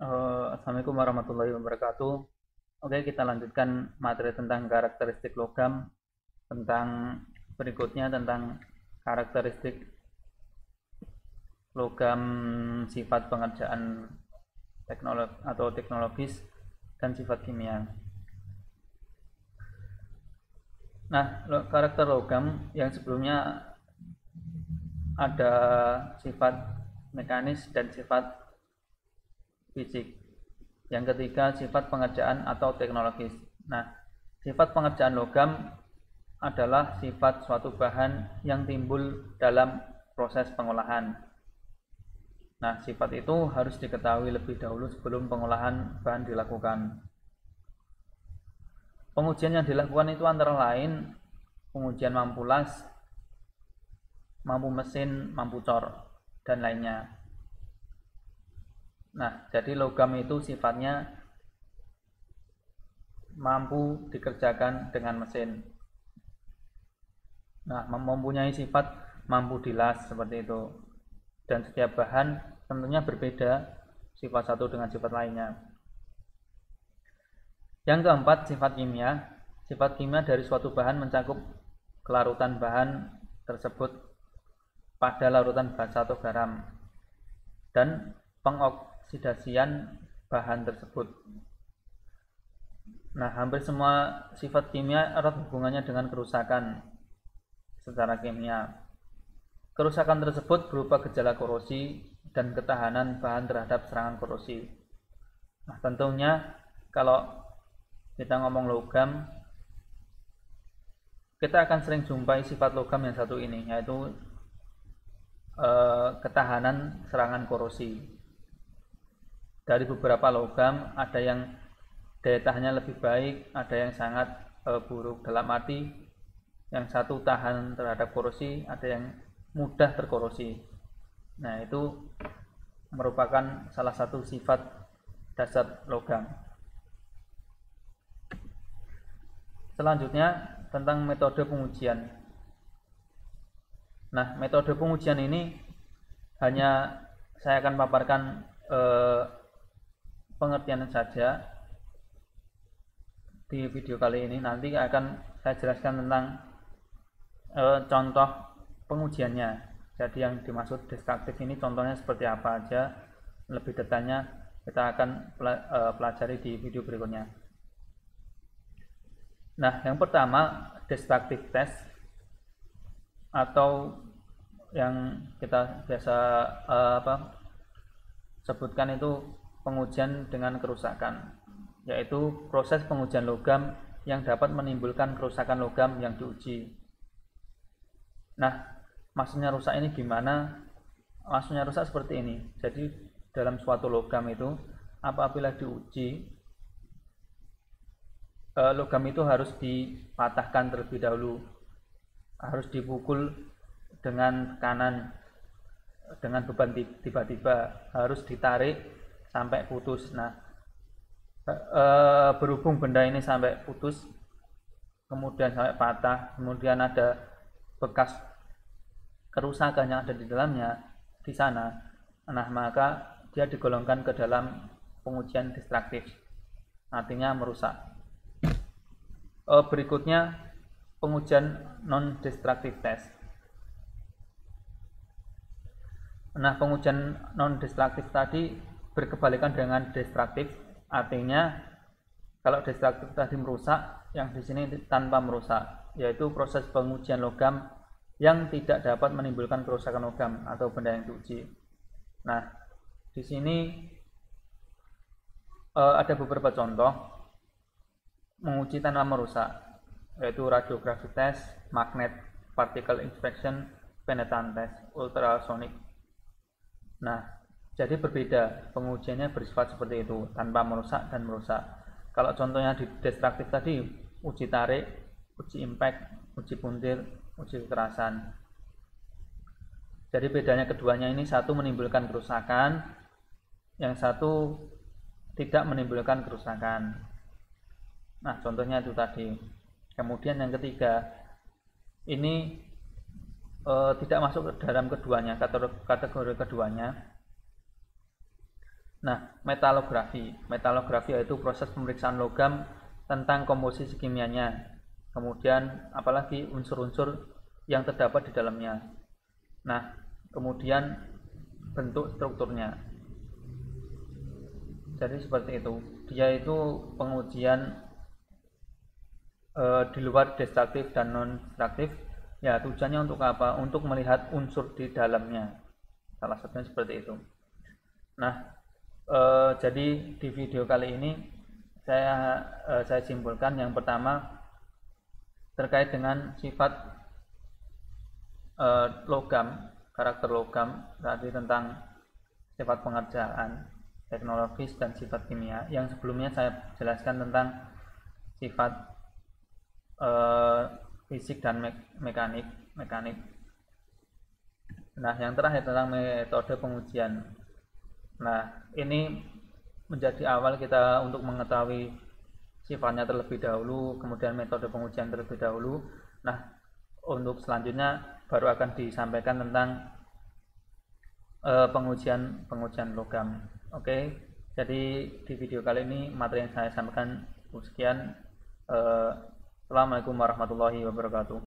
Assalamualaikum warahmatullahi wabarakatuh. Oke, kita lanjutkan materi tentang karakteristik logam. Tentang berikutnya tentang karakteristik logam, sifat pengerjaan teknologis dan sifat kimia. Nah, karakter logam yang sebelumnya ada sifat mekanis dan sifat fisik. Yang ketiga, sifat pengerjaan atau teknologis. Nah, sifat pengerjaan logam adalah sifat suatu bahan yang timbul dalam proses pengolahan. Nah, sifat itu harus diketahui lebih dahulu sebelum pengolahan bahan dilakukan. Pengujian yang dilakukan itu antara lain pengujian mampu las, mampu mesin, mampu cor, dan lainnya. Nah, jadi logam itu sifatnya mampu dikerjakan dengan mesin. Nah, mempunyai sifat mampu dilas seperti itu. Dan setiap bahan tentunya berbeda sifat satu dengan sifat lainnya. Yang keempat, sifat kimia. Sifat kimia dari suatu bahan mencakup kelarutan bahan tersebut pada larutan basa atau garam dan pengoksidasian bahan tersebut. Nah, hampir semua sifat kimia erat hubungannya dengan kerusakan secara kimia. Kerusakan tersebut berupa gejala korosi dan ketahanan bahan terhadap serangan korosi. Nah, tentunya kalau kita ngomong logam, kita akan sering jumpai sifat logam yang satu ini, yaitu ketahanan serangan korosi. Dari beberapa logam ada yang daya tahannya lebih baik, ada yang sangat buruk. Dalam arti yang satu tahan terhadap korosi, ada yang mudah terkorosi. Nah, itu merupakan salah satu sifat dasar logam. Selanjutnya tentang metode pengujian. Nah, metode pengujian ini hanya saya akan paparkan pengertian saja di video kali ini. Nanti akan saya jelaskan tentang contoh pengujiannya. Jadi yang dimaksud destruktif ini contohnya seperti apa aja, lebih detailnya kita akan pelajari di video berikutnya. Nah, yang pertama, destructive test atau yang kita biasa sebutkan itu pengujian dengan kerusakan, yaitu proses pengujian logam yang dapat menimbulkan kerusakan logam yang diuji. Nah, maksudnya rusak ini gimana? Maksudnya rusak seperti ini. Jadi dalam suatu logam itu apabila diuji, logam itu harus dipatahkan terlebih dahulu, harus dipukul dengan tekanan, dengan beban tiba-tiba, harus ditarik sampai putus. Nah, berhubung benda ini sampai putus, kemudian sampai patah, kemudian ada bekas kerusakan yang ada di dalamnya di sana, nah maka dia digolongkan ke dalam pengujian destruktif, artinya merusak. Berikutnya pengujian non destructive test. Nah, pengujian non destruktif tadi berkebalikan dengan destruktif, artinya kalau destruktif tadi merusak, yang di sini tanpa merusak, yaitu proses pengujian logam yang tidak dapat menimbulkan kerusakan logam atau benda yang diuji. Nah, di sini ada beberapa contoh menguji tanpa merusak, yaitu radiography test, magnet particle inspection, penetrant test, ultrasonic. Nah, jadi berbeda pengujiannya bersifat seperti itu, tanpa merusak dan merusak. Kalau contohnya di destruktif tadi, uji tarik, uji impact, uji puntir, uji kekerasan. Jadi bedanya keduanya ini, satu menimbulkan kerusakan, yang satu tidak menimbulkan kerusakan. Nah, contohnya itu tadi. Kemudian yang ketiga, ini tidak masuk ke dalam keduanya, kategori keduanya. Nah, metalografi yaitu proses pemeriksaan logam tentang komposisi kimianya, kemudian apalagi unsur-unsur yang terdapat di dalamnya. Nah, kemudian bentuk strukturnya. Jadi seperti itu. Dia itu pengujian di luar destruktif dan non destruktif. Ya, tujuannya untuk apa? Untuk melihat unsur di dalamnya. Salah satunya seperti itu. Nah, jadi di video kali ini saya simpulkan yang pertama terkait dengan sifat logam, karakter logam, tadi tentang sifat pengerjaan, teknologis dan sifat kimia. Yang sebelumnya saya jelaskan tentang sifat fisik dan mekanik. Nah, yang terakhir tentang metode pengujian. Nah, ini menjadi awal kita untuk mengetahui sifatnya terlebih dahulu, kemudian metode pengujian terlebih dahulu. Nah, untuk selanjutnya baru akan disampaikan tentang pengujian logam. Oke, jadi di video kali ini materi yang saya sampaikan sekian. Assalamualaikum warahmatullahi wabarakatuh.